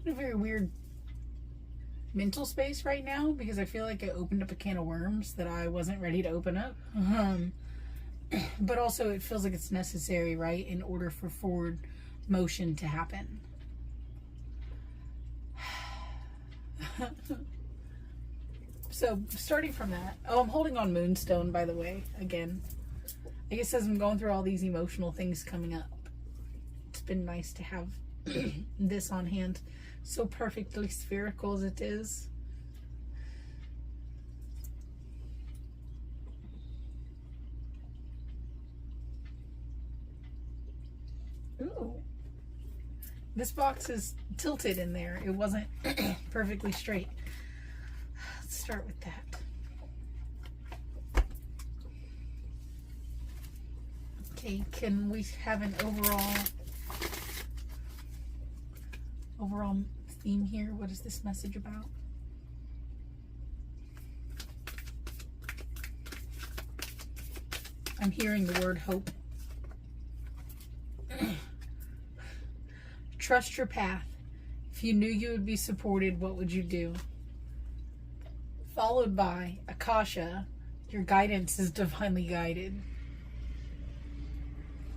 in a very weird mental space right now because I feel like I opened up a can of worms that I wasn't ready to open up. But also it feels like it's necessary, right, in order for forward motion to happen. So starting from that, oh, I'm holding on Moonstone, by the way, again. I guess as I'm going through all these emotional things coming up, it's been nice to have this on hand, so perfectly spherical as it is. Ooh. This box is tilted in there. It wasn't perfectly straight. Let's start with that. Okay, can we have an overall theme here? What is this message about? I'm hearing the word hope. Trust your path. If you knew you would be supported, what would you do? Followed by Akasha, your guidance is divinely guided.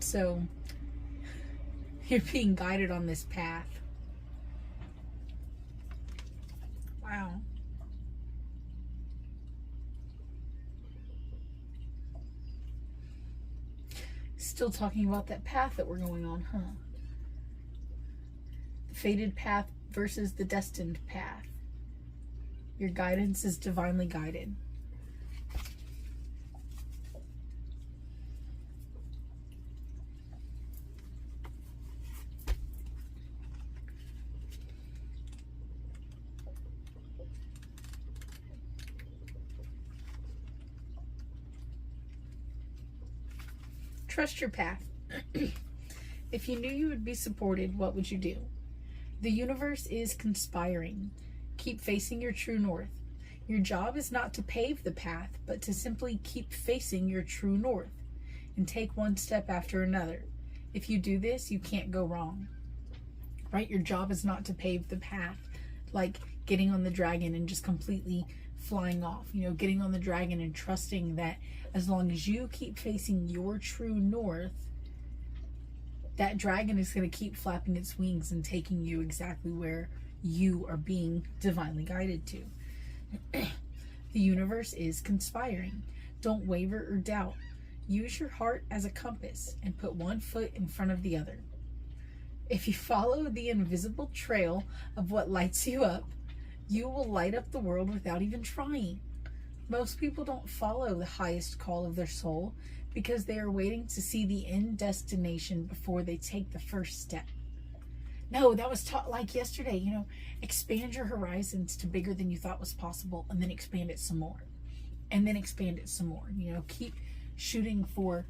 So, you're being guided on this path. Wow. Still talking about that path that we're going on, huh? The fated path versus the destined path. Your guidance is divinely guided. Trust your path. If you knew you would be supported, what would you do? The universe is conspiring. Keep facing your true north. Your job is not to pave the path, but to simply keep facing your true north and take one step after another. If you do this, you can't go wrong. Right? Your job is not to pave the path, like getting on the dragon and just completely flying off. You know, getting on the dragon and trusting that as long as you keep facing your true north, that dragon is going to keep flapping its wings and taking you exactly where you are being divinely guided to. The universe is conspiring. Don't waver or doubt. Use your heart as a compass and put one foot in front of the other. If you follow the invisible trail of what lights you up, you will light up the world without even trying. Most people don't follow the highest call of their soul because they are waiting to see the end destination before they take the first step. No, that was taught like yesterday, you know, expand your horizons to bigger than you thought was possible, and then expand it some more. And then expand it some more. You know, keep shooting for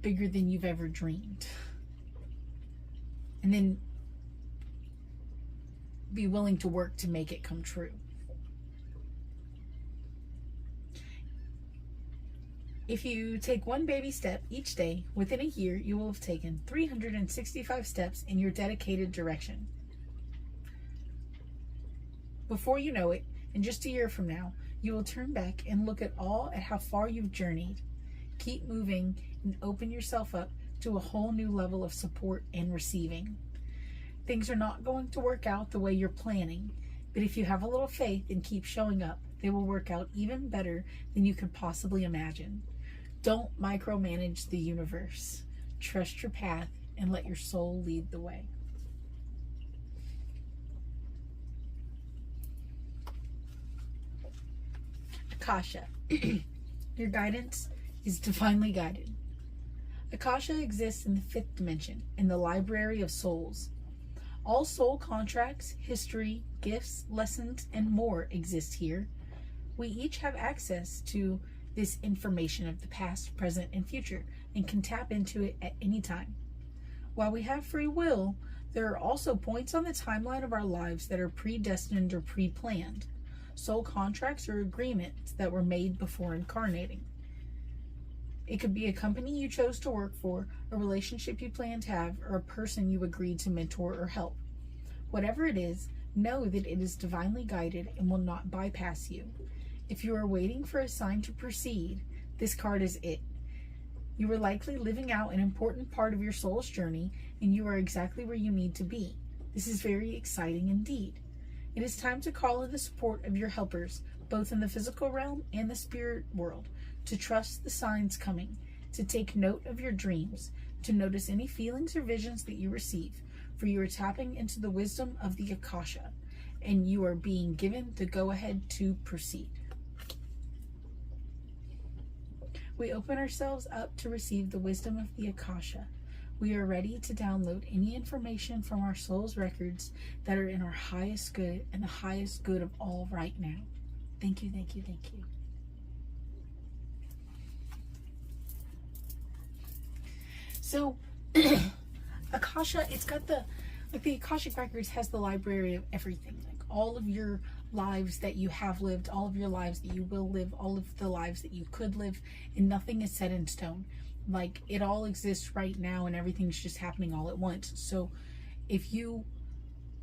bigger than you've ever dreamed. And then be willing to work to make it come true. If you take one baby step each day, within a year, you will have taken 365 steps in your dedicated direction. Before you know it, in just a year from now, you will turn back and look at how far you've journeyed. Keep moving and open yourself up to a whole new level of support and receiving. Things are not going to work out the way you're planning, but if you have a little faith and keep showing up, they will work out even better than you could possibly imagine. Don't micromanage the universe. Trust your path and let your soul lead the way. Akasha. Your guidance is divinely guided. Akasha exists in the 5th dimension, in the library of souls. All soul contracts, history, gifts, lessons, and more exist here. We each have access to this information of the past, present, and future, and can tap into it at any time. While we have free will, there are also points on the timeline of our lives that are predestined or pre-planned. Soul contracts are agreements that were made before incarnating. It could be a company you chose to work for, a relationship you plan to have, or a person you agreed to mentor or help. Whatever it is, know that it is divinely guided and will not bypass you. If you are waiting for a sign to proceed, this card is it. You are likely living out an important part of your soul's journey, and you are exactly where you need to be. This is very exciting indeed. It is time to call in the support of your helpers, both in the physical realm and the spirit world, to trust the signs coming, to take note of your dreams, to notice any feelings or visions that you receive, for you are tapping into the wisdom of the Akasha, and you are being given the go-ahead to proceed. We open ourselves up to receive the wisdom of the Akasha. We are ready to download any information from our soul's records that are in our highest good and the highest good of all right now. Thank you, thank you, thank you. So, Akasha, it's got the Akashic Records has the library of everything. Like all of your lives that you have lived, all of your lives that you will live, all of the lives that you could live, and nothing is set in stone. Like it all exists right now and everything's just happening all at once. So if you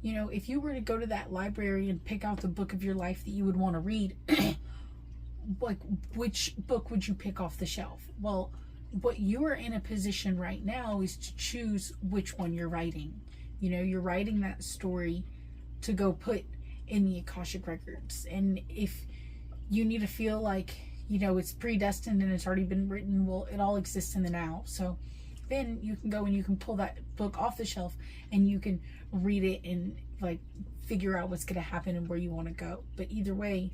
were to go to that library and pick out the book of your life that you would want to read, like which book would you pick off the shelf? Well, what you are in a position right now is to choose which one you're writing. You know, you're writing that story to go put in the Akashic Records. And if you need to feel like, you know, it's predestined and it's already been written, well, it all exists in the now. So then you can go and you can pull that book off the shelf and you can read it and like figure out what's going to happen and where you want to go. But either way,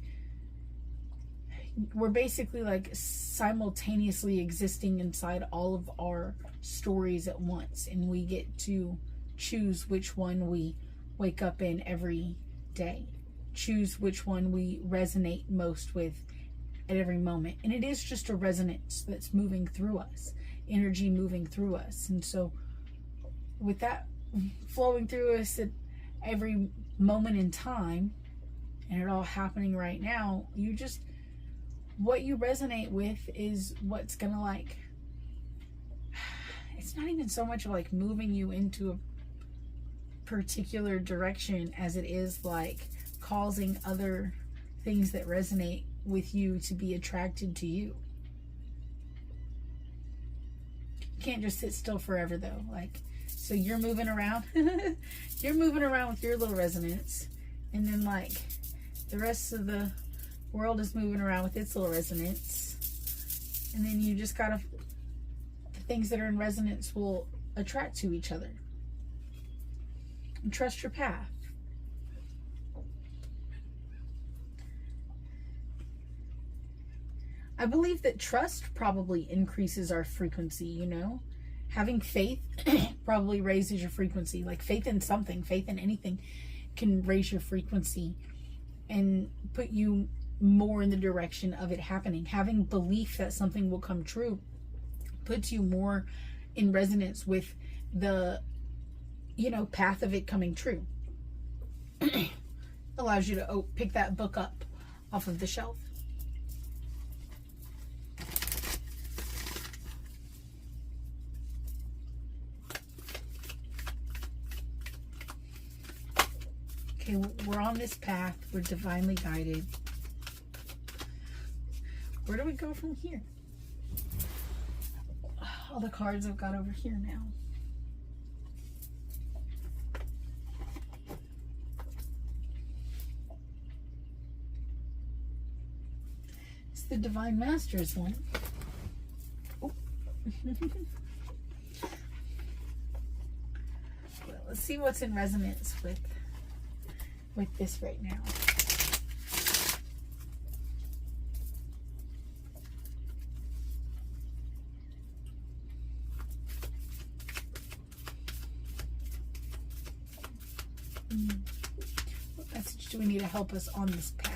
we're basically like simultaneously existing inside all of our stories at once, and we get to choose which one we wake up in every day, choose which one we resonate most with at every moment. And it is just a resonance that's moving through us, energy moving through us. And so with that flowing through us at every moment in time, and it all happening right now, you just, what you resonate with is what's gonna like, it's not even so much of like moving you into a particular direction as it is like causing other things that resonate with you to be attracted to you. You can't just sit still forever though. Like, so you're moving around, you're moving around with your little resonance, and then like the rest of the world is moving around with its little resonance, and then you just gotta, the things that are in resonance will attract to each other. And trust your path. I believe that trust probably increases our frequency, you know? Having faith probably raises your frequency. Like faith in something, faith in anything can raise your frequency and put you more in the direction of it happening. Having belief that something will come true puts you more in resonance with the, you know, path of it coming true. Allows you to pick that book up off of the shelf. Okay, we're on this path. We're divinely guided. Where do we go from here? All the cards I've got over here now. It's the Divine Masters one. Oh. Well, let's see what's in resonance with this right now. What message do we need to help us on this path?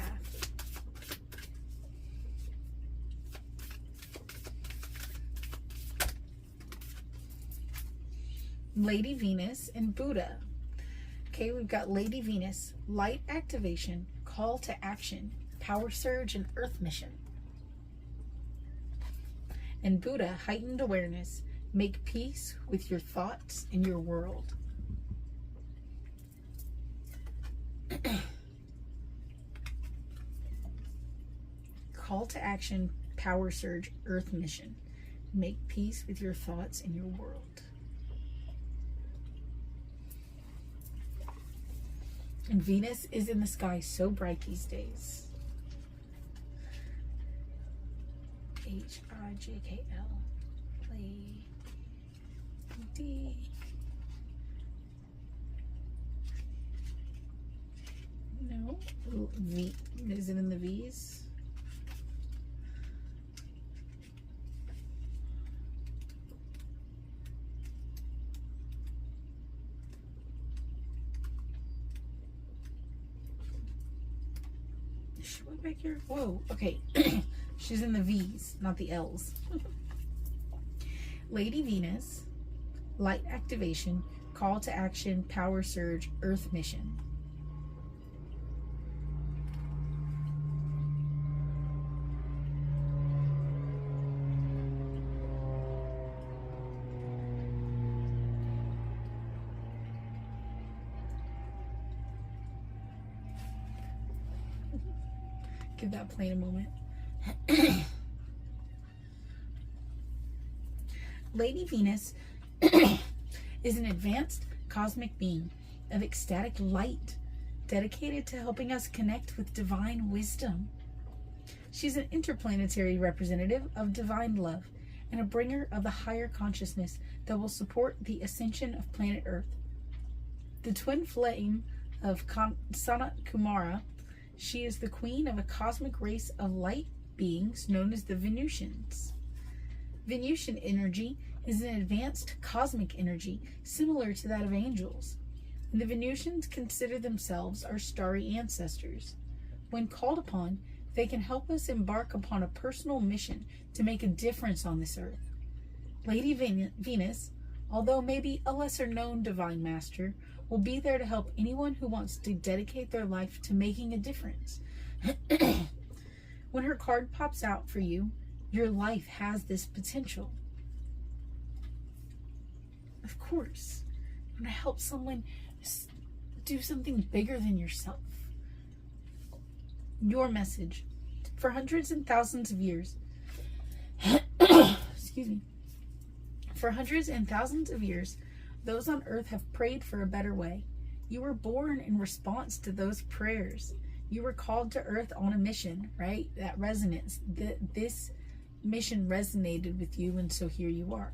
Lady Venus and Buddha. Okay, we've got Lady Venus, light activation, call to action, power surge, and earth mission. And Buddha, heightened awareness, make peace with your thoughts and your world. Call to action, power surge, earth mission. Make peace with your thoughts and your world. And Venus is in the sky so bright these days. Hijkl. Play D. No. V. Is it in the V's? She went back here. Whoa. Okay. She's in the V's, not the L's. Lady Venus, light activation, call to action, power surge, earth mission. Give that plane a moment. Lady Venus is an advanced cosmic being of ecstatic light, dedicated to helping us connect with divine wisdom. She's an interplanetary representative of divine love and a bringer of the higher consciousness that will support the ascension of planet Earth. The twin flame of Sanat Kumara, she is the queen of a cosmic race of light beings known as the Venusians. Venusian energy is an advanced cosmic energy similar to that of angels, and the Venusians consider themselves our starry ancestors. When called upon, they can help us embark upon a personal mission to make a difference on this earth. Lady Venus, although maybe a lesser known divine master, will be there to help anyone who wants to dedicate their life to making a difference. When her card pops out for you, your life has this potential. Of course, you want to help someone do something bigger than yourself. Your message. For hundreds and thousands of years, excuse me, for hundreds and thousands of years, those on earth have prayed for a better way. You were born in response to those prayers. You were called to earth on a mission, right? That resonance. This mission resonated with you, and so here you are.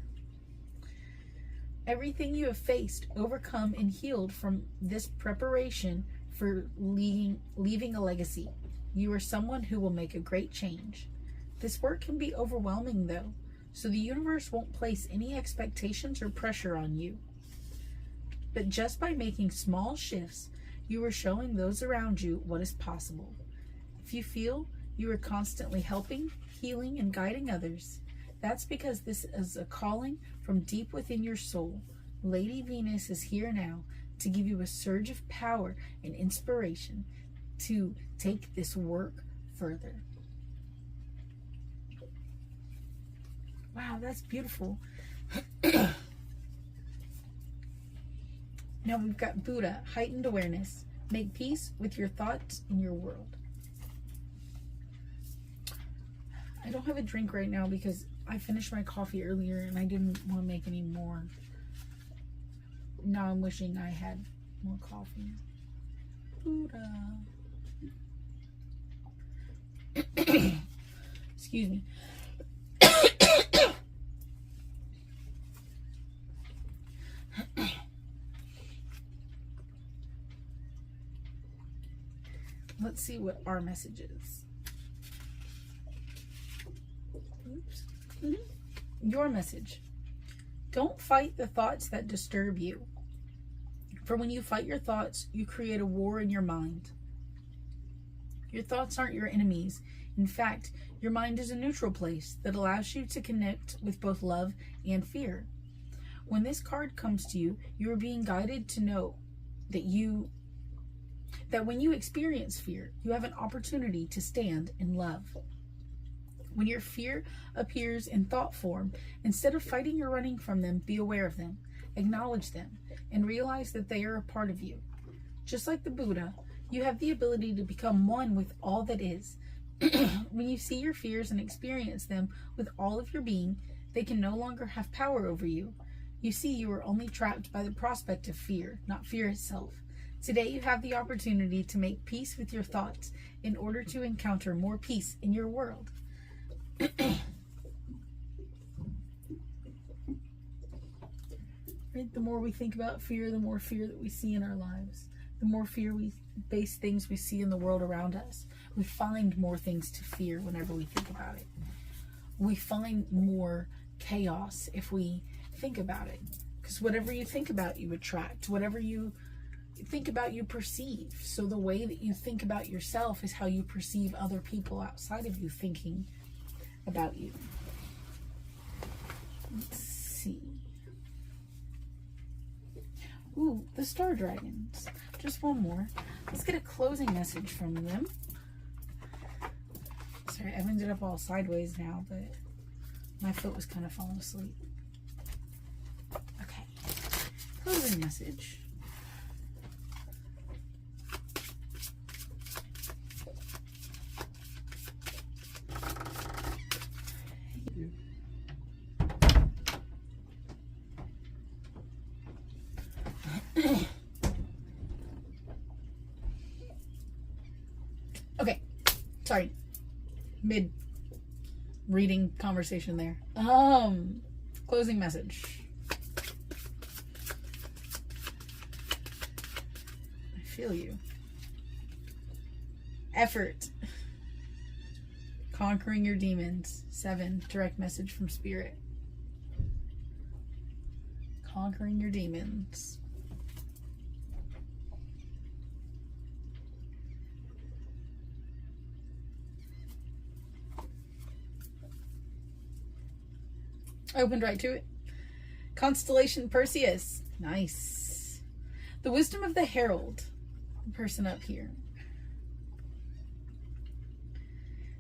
Everything you have faced, overcome, and healed from this preparation for leaving a legacy. You are someone who will make a great change. This work can be overwhelming, though, so the universe won't place any expectations or pressure on you. But just by making small shifts, you are showing those around you what is possible. If you feel you are constantly helping, healing, and guiding others, that's because this is a calling from deep within your soul. Lady Venus is here now to give you a surge of power and inspiration to take this work further. Wow, that's beautiful. Now we've got Buddha, heightened awareness. Make peace with your thoughts in your world. I don't have a drink right now because I finished my coffee earlier and I didn't want to make any more. Now I'm wishing I had more coffee. Buddha. Excuse me. Let's see what our message is. Oops. Your message. Don't fight the thoughts that disturb you. For when you fight your thoughts, you create a war in your mind. Your thoughts aren't your enemies. In fact, your mind is a neutral place that allows you to connect with both love and fear. When this card comes to you, you are being guided to know that when you experience fear, you have an opportunity to stand in love. When your fear appears in thought form, instead of fighting or running from them, be aware of them, acknowledge them, and realize that they are a part of you. Just like the Buddha, You have the ability to become one with all that is. When you see your fears and experience them with all of your being, they can no longer have power over you. You see, you are only trapped by the prospect of fear, not fear itself. Today you have the opportunity to make peace with your thoughts in order to encounter more peace in your world. Right? The more we think about fear, the more fear that we see in our lives. The more fear we base things we see in the world around us. We find more things to fear whenever we think about it. We find more chaos if we think about it. Because whatever you think about, you attract. Whatever you think about, you perceive. So the way that you think about yourself is how you perceive other people outside of you thinking about you. Let's see. Ooh, the Star Dragons. Just one more. Let's get a closing message from them. Sorry, I've ended up all sideways now, but my foot was kind of falling asleep. Okay. Closing message. Okay. Sorry. Mid reading conversation there. Closing message. I feel you. Effort. Conquering your demons. 7. Direct message from Spirit. Conquering your demons. Opened right to it. Constellation Perseus. Nice. The wisdom of the Herald. The person up here.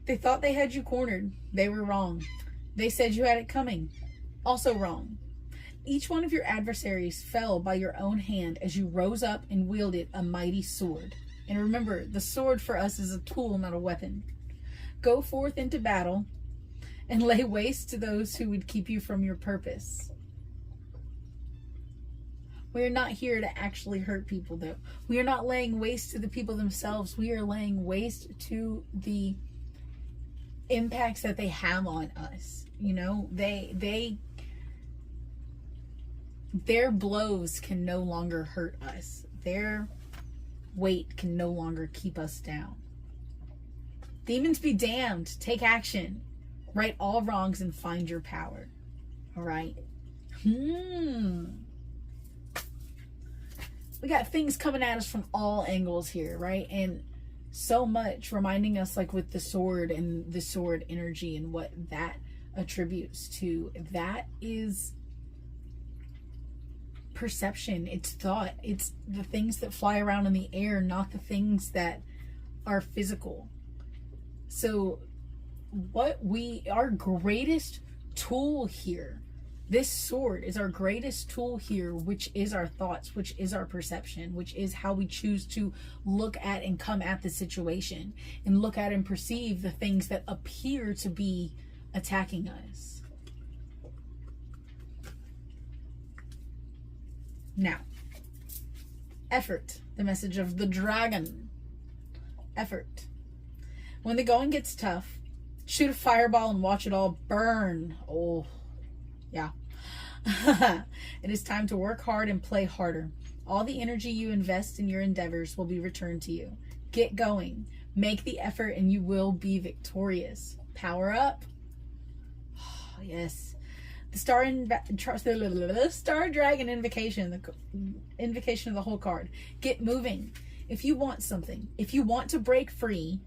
They thought they had you cornered. They were wrong. They said you had it coming. Also wrong. Each one of your adversaries fell by your own hand as you rose up and wielded a mighty sword. And remember, the sword for us is a tool, not a weapon. Go forth into battle and lay waste to those who would keep you from your purpose. We are not here to actually hurt people, though. We are not laying waste to the people themselves. We are laying waste to the impacts that they have on us. You know, their blows can no longer hurt us. Their weight can no longer keep us down. Demons be damned. Take action. Right all wrongs and find your power. All right. We got things coming at us from all angles here, right? And so much reminding us, like with the sword and the sword energy and what that attributes to. That is perception. It's thought. It's the things that fly around in the air, not the things that are physical. So our greatest tool here, this sword is our greatest tool here, which is our thoughts, which is our perception, which is how we choose to look at and come at the situation and look at and perceive the things that appear to be attacking us. Now, effort, the message of the dragon. Effort. When the going gets tough, shoot a fireball and watch it all burn. Oh, yeah. It is time to work hard and play harder. All the energy you invest in your endeavors will be returned to you. Get going. Make the effort and you will be victorious. Power up. Oh, yes. The Star Dragon Invocation. The invocation of the whole card. Get moving. If you want something. If you want to break free.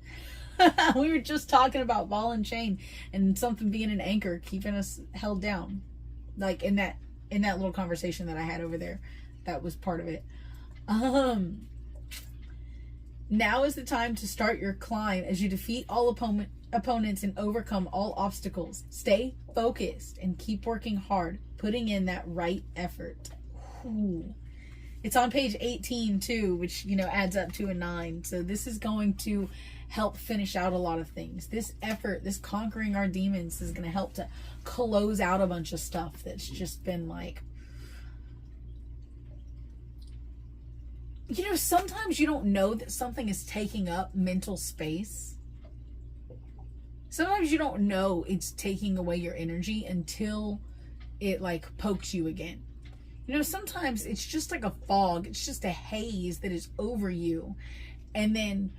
We were just talking about ball and chain and something being an anchor keeping us held down, like in that little conversation that I had over there. That was part of it. Now is the time to start your climb as you defeat all opponents and overcome all obstacles. Stay focused and keep working hard, putting in that right effort. Ooh. It's on page 18 too, which, you know, adds up to a 9. So this is going to help finish out a lot of things. This effort, this conquering our demons, is going to help to close out a bunch of stuff that's just been like, you know, sometimes you don't know that something is taking up mental space. Sometimes you don't know it's taking away your energy until it like pokes you again. You know, sometimes it's just like a fog. It's just a haze that is over you. And then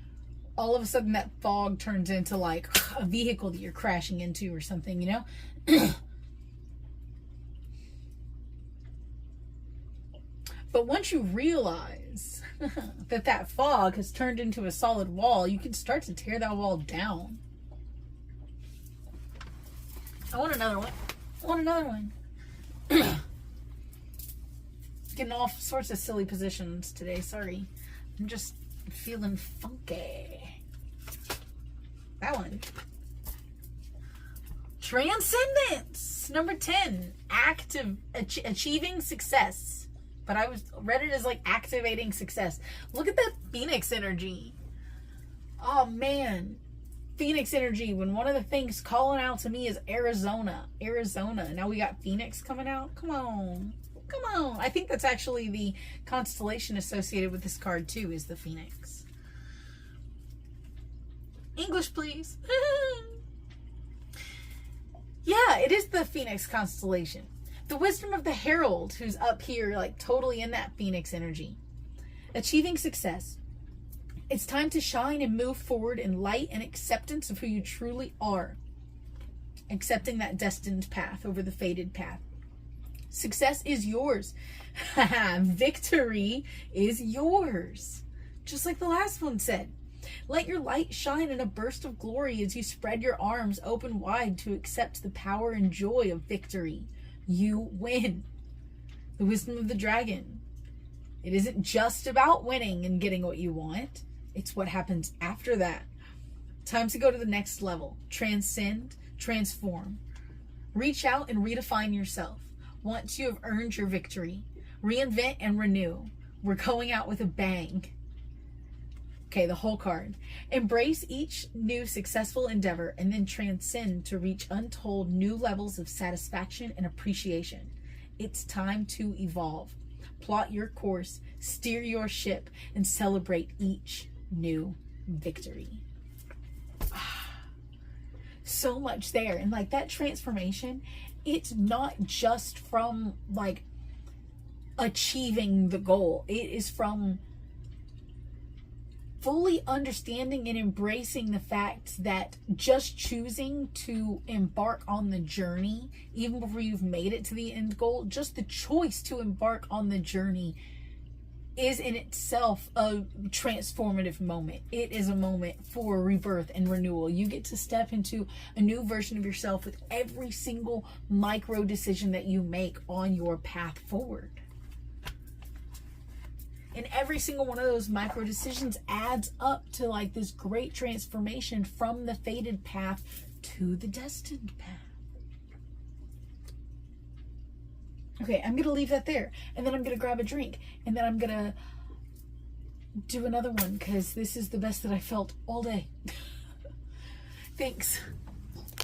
all of a sudden that fog turns into like a vehicle that you're crashing into or something, you know? But once you realize that that fog has turned into a solid wall, you can start to tear that wall down. I want another one. I want another one. Getting all sorts of silly positions today. Sorry. I'm just feeling funky. That one. Transcendence. Number 10. Achieving success. But I read it as like activating success. Look at that Phoenix energy. Oh man. Phoenix energy, when one of the things calling out to me is Arizona. Now we got Phoenix coming out. Come on. I think that's actually the constellation associated with this card too, is the Phoenix. English, please. Yeah, it is the Phoenix constellation. The wisdom of the Herald, who's up here like totally in that Phoenix energy. Achieving success. It's time to shine and move forward in light and acceptance of who you truly are. Accepting that destined path over the fated path. Success is yours. Victory is yours. Just like the last one said. Let your light shine in a burst of glory as you spread your arms open wide to accept the power and joy of victory. You win. The wisdom of the dragon. It isn't just about winning and getting what you want. It's what happens after that. Time to go to the next level. Transcend, transform. Reach out and redefine yourself. Once you have earned your victory, reinvent and renew. We're going out with a bang. Okay, the whole card. Embrace each new successful endeavor and then transcend to reach untold new levels of satisfaction and appreciation. It's time to evolve. Plot your course, steer your ship, and celebrate each new victory. So much there. And like that transformation, it's not just from like achieving the goal. It is from fully understanding and embracing the fact that just choosing to embark on the journey, even before you've made it to the end goal, just the choice to embark on the journey is in itself a transformative moment. It is a moment for rebirth and renewal. You get to step into a new version of yourself with every single micro decision that you make on your path forward. And every single one of those micro decisions adds up to like this great transformation from the fated path to the destined path. Okay, I'm going to leave that there. And then I'm going to grab a drink. And then I'm going to do another one because this is the best that I felt all day. Thanks.